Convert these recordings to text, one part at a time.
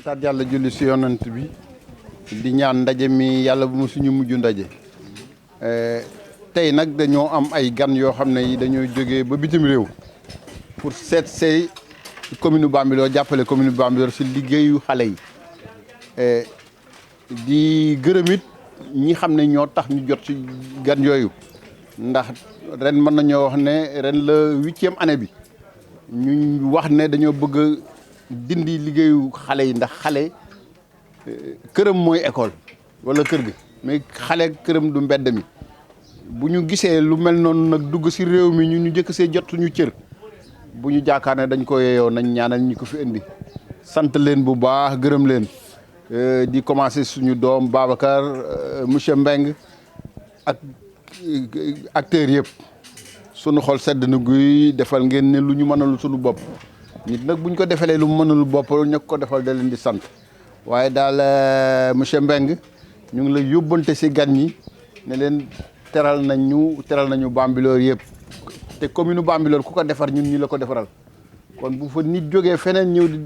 santaat yàlla julli si yonant bi di ñaan ndaje mi yàlla bu mu suñu mujj ndaje tey nag dañoo am ay gan yoo xam ne yi dañoo jógee ba bitim réew pour seet say commune Bambilor jàppale commune Bambilor si liggéeyu xale yi di gërëm it ñi xam ne ñoo tax ñu jot si gan yooyu ndax ren mën nañoo wax ne ren la 8e année bi ñu wax ne dañoo bëgg dindi liggéeyu xale yi ndax xale këram mooy école wala kër gi mais xale këram du mbedd mi bu ñu gisee lu mel noonu nag dugg si réew mi ñu jëkk see jot suñu cër bu ñu jaakaar ne dañ ko yeeyoo nañ ñaanal ñi ko fi indi sant leen bu baax gërëm leen di commencer suñu doom Babacar monsieur Mbeng ak acteurs yëpp sunu xol sedd na guy defal ngeen ne lu ñu mënalul suñu bopp nit nag buñ ko defalee lu mu mënalul bopp ña ko defal da leen di sant waaye daal monsieur Mbeng ñu ngi lay yóbbante si gan ñi ne leen teral nañu Bambilor yëpp te commune Bambilor ku ko defar ñun ñi la ko defaral kon bu fa nit jógee feneen ñëw di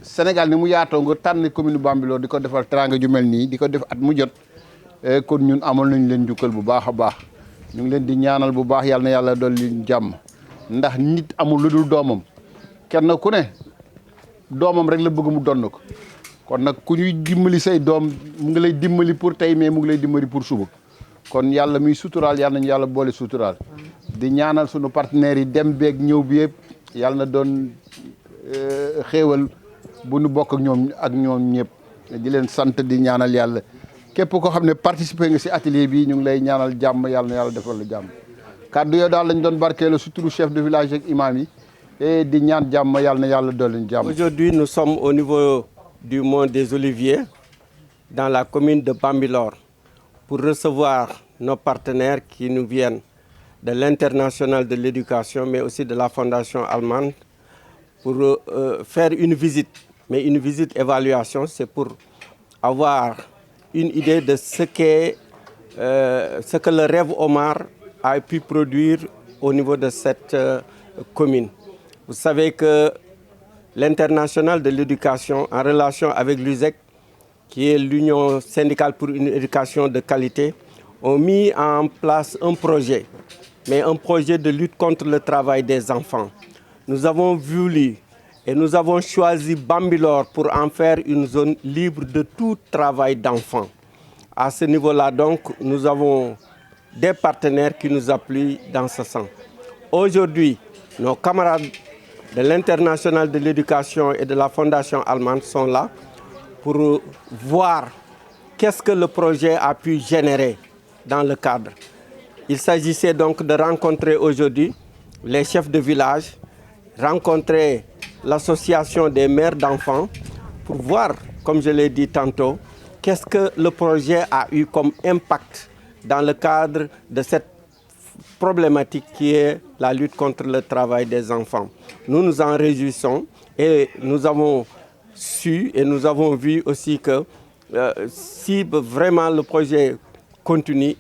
Sénégal ni mu yaatoo nga tànn commune Bambilor di ko defar teranga ju mel nii di ko def at mu jot kon ñun amal nañ leen jukkal bu baax a baax ñu ngi leen di ñaanal bu baax yàlla na yàlla dolli jàmm ndax nit amul lu dul doomam kenn ku ne doomam rek la bëgg mu donn ko kon nag ku ñuy dimbali say doom mu ngi lay dimbali pour tey mais mu ngi lay dimbali pour suba kon yàlla muy suturaal yàlla nañu yàlla boole suturaal di ñaanal sunu partenaires yi dem beeg ñëw bi yëpp yàlla na doon xéewal bu nu bokk ak ñoom ñëpp di leen sant di ñaanal yàlla képp koo xam ne participer nga si atelier bi ñu ngi lay ñaanal jàmm yàlla na yàlla defal la jàmm kàddu yow daal lañ doon barkeelu si turu chef de village ak imam yi et di ñaan jàmm yàlla na yàlla dolli jàmm. Aujourd'hui, nous sommes au niveau du Mont des Oliviers, dans la commune de Bambilor, pour recevoir nos partenaires qui nous viennent de l'International de l'éducation, mais aussi de la Fondation allemande, pour faire une visite. Mais une visite évaluation, c'est pour avoir une idée de ce que le rêve Omar a pu produire au niveau de cette commune. Vous savez que l'International de l'éducation, en relation avec l'USEC, qui est l'Union syndicale pour une éducation de qualité, ont mis en place un projet, mais un projet de lutte contre le travail des enfants. Nous avons voulu et nous avons choisi Bambilor pour en faire une zone libre de tout travail d'enfants. À ce niveau-là, donc, nous avons des partenaires qui nous appuient dans ce sens. Aujourd'hui, nos camarades de l'International de l'éducation et de la Fondation allemande sont là pour voir qu'est-ce que le projet a pu générer dans le cadre. Il s'agissait donc de rencontrer aujourd'hui les chefs de village, rencontrer l'association des mères d'enfants pour voir, comme je l'ai dit tantôt, qu'est-ce que le projet a eu comme impact dans le cadre de cette problématique qui est la lutte contre le travail des enfants. Nous nous en réjouissons et nous avons su et nous avons vu aussi que si vraiment le projet continue,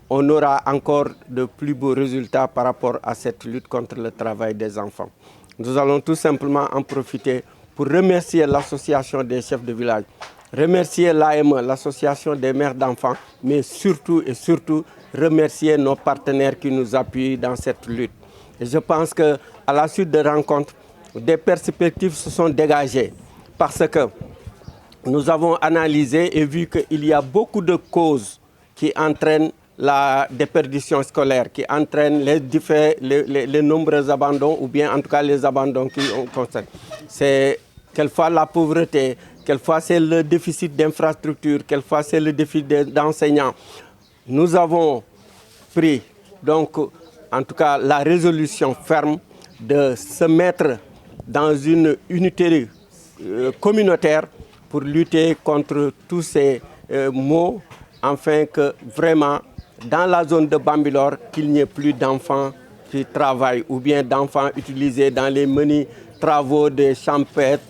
on aura encore de plus beaux résultats par rapport à cette lutte contre le travail des enfants. Nous allons tout simplement en profiter pour remercier l'association des chefs de village, remercier l'AME, l'association des mères d'enfants, mais surtout et surtout remercier nos partenaires qui nous appuient dans cette lutte. Et je pense qu'à la suite de rencontres, des perspectives se sont dégagées parce que nous avons analysé et vu qu'il y a beaucoup de causes qui entraînent la déperdition scolaire, qui entraînent les nombreux abandons ou bien en tout cas les abandons qui ont constaté. C'est quelquefois la pauvreté, quelquefois c'est le déficit d'infrastructures, quelquefois c'est le déficit d'enseignants. Nous avons pris donc en tout cas la résolution ferme de se mettre dans une unité communautaire pour lutter contre tous ces maux, afin que vraiment dans la zone de Bambilor, qu'il n'y ait plus d'enfants qui travaillent ou bien d'enfants utilisés dans les menus travaux des champêtres,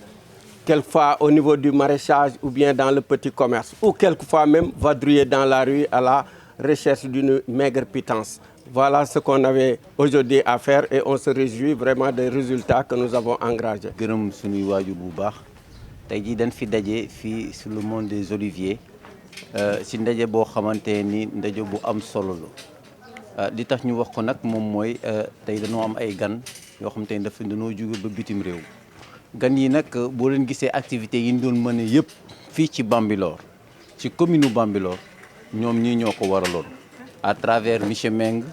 quelquefois au niveau du maraîchage ou bien dans le petit commerce, ou quelquefois même vadrouiller dans la rue à la recherche d'une maigre pitance. Voilà ce qu'on avait aujourd'hui à faire et on se réjouit vraiment des résultats que nous avons engagés. gërëm suñuy waajur bu baax tey jii dañ fi daje fii sur le monde des oliviers si ndaje boo xamante ni ndaje bu am solo la li tax ñu wax ko nag moom mooy tey dañoo am ay gan yoo xamante ni dañoo jóge ba bitim réew gan yi nag boo leen gisee activités yi ñu doon mën a yëpp fii ci Bambilor ci commune Bambilor ñoom ñii ñoo ko waraloon à travers monsieur Meng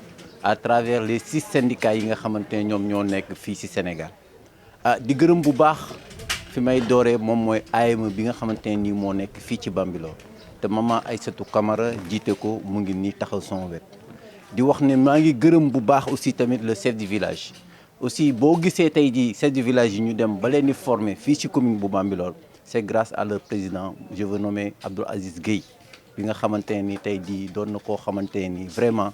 à travers les 6 syndicats yi nga xamante ne ñoom ñoo nekk fii ci Sénégal di gërëm bu baax fi may dooree moom mooy AME bi nga xamante ne nii moo nekk fii ci Bambilor te maman Aïssatou Camara jiite ko mu ngi nii taxaw son wet di wax ne maa ngi gërëm bu baax aussi tamit le chef du village aussi boo gisee tey jii chef du village yi ñu dem ba leen di former fii ci commune bu Bambilor c'est grâce à leur président je veux nommer Abdoul Aziz Gueye bi nga xamante ne ni tey jii doon na koo xamante ne ni vraiment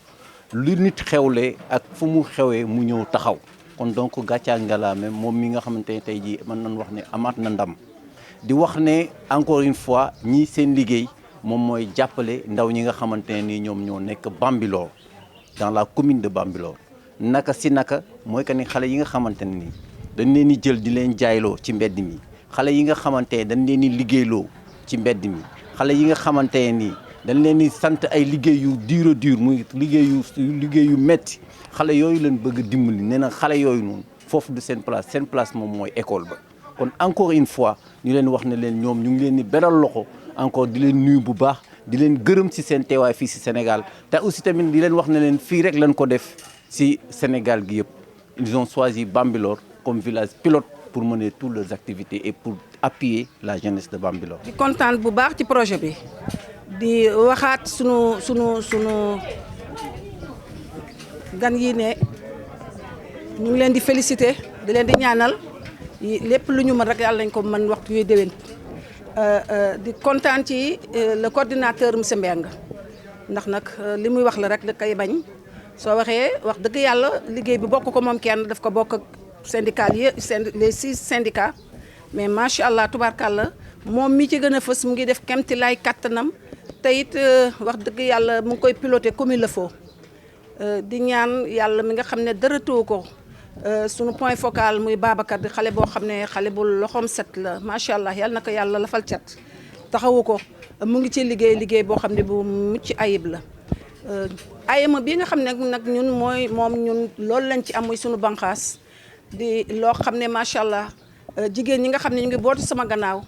lu nit xewle ak fu mu xewee mu ñëw taxaw kon donc gàccaa ngalaame moom mi nga xamante ne tey jii mën nañu wax ne amaat na ndam di wax ne encore une fois ñii seen liggéey moom mooy jàppale ndaw ñi nga xamante ne ni ñoom ñoo nekk Bambilor dans la commune de Bambilor naka si naka mooy que ni xale yi nga xamante ne ni dañ leen di jël di leen jaayloo ci mbedd mi xale yi nga xamante ne dañ leen di liggéeyloo ci mbedd mi xale yi nga xamante ne ni dañ leen di sant ay liggéey yu dur a dur muy liggéey yu metti xale yooyu leen bëgg a dimbali nee na xale yooyu noonu foofu du seen place moom mooy école ba kon encore une fois ñu leen wax ne leen ñoom ñu ngi leen di beral loxo encore di leen nuyu bu baax di leen gërëm ci seen teewaay fii ci Sénégal te aussi tamit di leen wax ne leen fii rek lañ ko def ci Sénégal gi yëpp ils ont choisi Bambilor comme village pilote pour mener toutes leurs activités et pour appuyer la jeunesse de Bambilor. di kontaan bu baax ci projet bi di waxaat sunu gan yi ne ñu ngi leen di féliciter di leen di ñaanal lépp lu ñu mën rek yàlla nañ ko mën waxtu yuy déwén di kontaan ci le coordinateur monsieur Mbengue ndax nag li muy wax la rek da koy bañ soo waxee wax dëgg yàlla liggéey bi bokk ko moom kenn daf ko bokk ak syndicat yi les 6 syndicats mais macha allah tubaarkàlla moom mi ci gën a fës mu ngi def kemti lay kattanam te it wax dëgg yàlla mu ngi koy piloter comme il le faut di ñaan yàlla mi nga xam ne dara tëw ko sunu point focal muy Babacar di xale boo xam ne xale bu loxoom set la macha allah yàlla na ko yàlla lafal cat taxawu ko mu ngi ci liggéey boo xam ne bu mucc ayib la. AME bi nga xam ne nag ñun ñun loolu lañ ci am muy sunu banqaas di loo xam ne macha allah jigéen ñi nga xam ne ñu ngi bootu sama gannaaw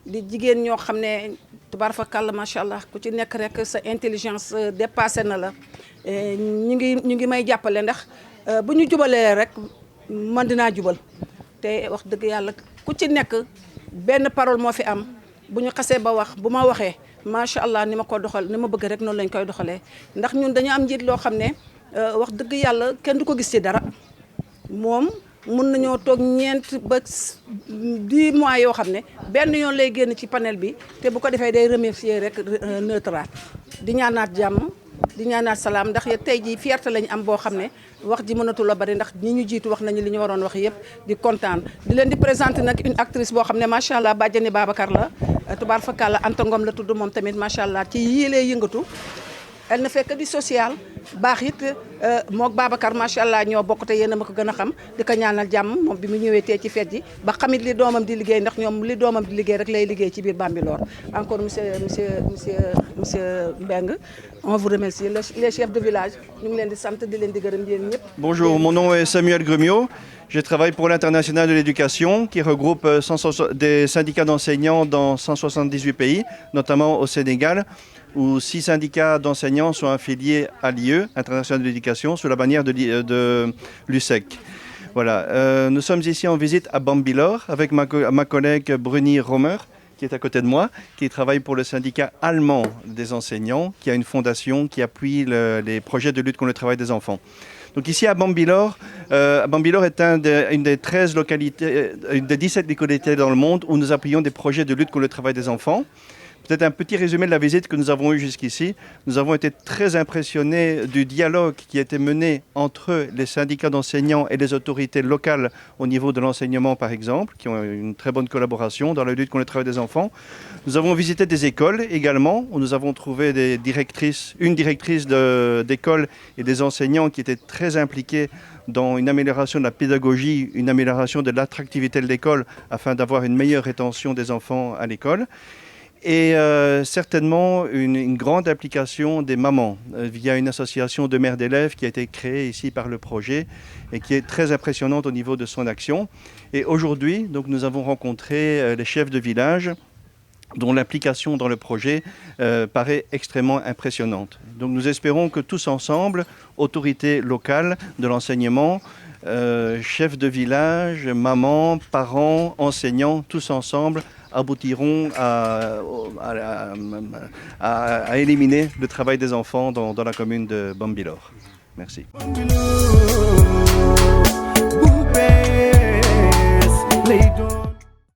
di jigéen ñoo xam ne tubaarfakàlla macha allah ku ci nekk rek sa intelligence dépassé na la ñu ngi may jàppale ndax bu ñu jubalee rek man dinaa jubal te wax dëgg yàlla ku ci nekk benn parole moo fi am bu ñu xasee ba wax bu ma waxee macha allah ni ma ko doxal ni ma bëgg rek noonu lañ koy doxalee ndax ñun dañu am njiit loo xam ne wax dëgg yàlla kenn du ko gis ci dara moom mun nañoo toog ñeent ba 10 mois yoo xam ne benn yoon lay génn ci panel bi te bu ko defee day remercier rek neutraat di ñaanaat jàmm di ñaanaat salaam ndax tey jii fierté lañ am boo xam ne wax ji mënatul a bari ndax ñi ñu jiitu wax nañu li ñu waroon wax yëpp di kontaan di leen di présenter nag une actrice boo xam ne macha allah bàjjani Babacar la tubaar fakkaala Anta Ngom la tudd moom tamit macha allah ci yii lay yëngatu elle ne fait que du social baax it mook Babacar macha allah ñoo bokk te yéen a ma ko gën a xam di ko ñaanal jàmm moom bi mu ñëwee tee ci fête ji ba xamit li doomam di liggéey ndax ñoom li doomam di liggéey rek lay liggéey ci biir Bambilor encore monsieur Mbengue on vous remercie les chefs de village ñu ngi leen di sant di leen di gërëm yéen ñëpp. Bonjour, mon nom est Samuel Grumio. Je travaille pour l'International de l'éducation qui regroupe des syndicats d'enseignants dans 178 pays, notamment au Sénégal, où 6 syndicats d'enseignants sont affiliés à l'IE, International de l'éducation, sous la bannière de l'USEC. Voilà, nous sommes ici en visite à Bambilor avec ma collègue Bruni Romer, qui est à côté de moi, qui travaille pour le syndicat allemand des enseignants, qui a une fondation qui appuie les projets de lutte contre le travail des enfants. Donc ici à Bambilor est une des 13 localités, une des 17 localités dans le monde où nous appuyons des projets de lutte contre le travail des enfants. Peut-être un petit résumé de la visite que nous avons eue jusqu'ici. Nous avons été très impressionnés du dialogue qui a été mené entre les syndicats d'enseignants et les autorités locales au niveau de l'enseignement, par exemple, qui ont une très bonne collaboration dans la lutte contre le travail des enfants. Nous avons visité des écoles également, où nous avons trouvé une directrice d'école et des enseignants qui étaient très impliqués dans une amélioration de la pédagogie, une amélioration de l'attractivité de l'école afin d'avoir une meilleure rétention des enfants à l'école. Et certainement une grande application des mamans via une association de mères d'élèves qui a été créée ici par le projet et qui est très impressionnante au niveau de son action. Et aujourd'hui, donc, nous avons rencontré les chefs de village dont l'implication dans le projet paraît extrêmement impressionnante. Donc nous espérons que tous ensemble, autorités locales de l'enseignement, chefs de village, mamans, parents, enseignants, tous ensemble, aboutiront à éliminer le travail des enfants dans la commune de Bambilor. Merci.